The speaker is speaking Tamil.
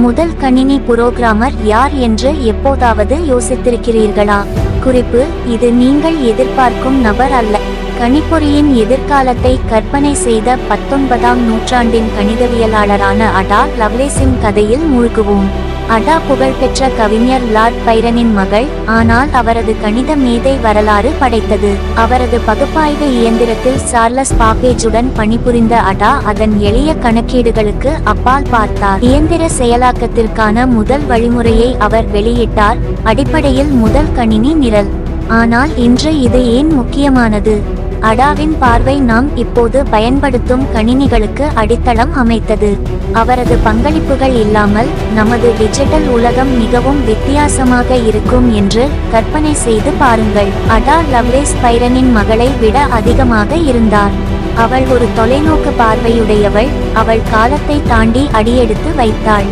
முதல் கணினி புரோகிராமர் யார் என்று எப்போதாவது யோசித்திருக்கிறீர்களா? குறிப்பு: இது நீங்கள் எதிர்பார்க்கும் நபர் அல்ல. கணிப்பொறியின் எதிர்காலத்தை கற்பனை செய்த 19ஆம் நூற்றாண்டின் கணிதவியலாளரான அடா லவ்லேஸின் கதையில் மூழ்குவோம். அடா புகழ்பெற்ற கவிஞர் லார்ட் பைரனின் மகள், ஆனால் அவரது கணித மேதை வரலாறு படைத்தது. அவரது பகுப்பாய்வு இயந்திரத்தில் சார்லஸ் பாப்பேஜுடன் பணிபுரிந்த அடா அதன் எளிய கணக்கீடுகளுக்கு அப்பால் பார்த்தார். இயந்திர செயலாக்கத்திற்கான முதல் வழிமுறையை அவர் வெளியிட்டார், அடிப்படையில் முதல் கணினி நிரல். ஆனால் இன்று இது ஏன் முக்கியமானது? அடாவின் பார்வை நாம் இப்போது பயன்படுத்தும் கணினிகளுக்கு அடித்தளம் அமைத்தது. அவரது பங்களிப்புகள் இல்லாமல் நமது டிஜிட்டல் உலகம் மிகவும் வித்தியாசமாக இருக்கும் என்று கற்பனை செய்து பாருங்கள். அடா லவ்லேஸ் பைரனின் மகளை விட அதிகமாக இருந்தார். அவள் ஒரு தொலைநோக்கு பார்வையுடையவள். அவள் காலத்தை தாண்டி அடியெடுத்து வைத்தாள்.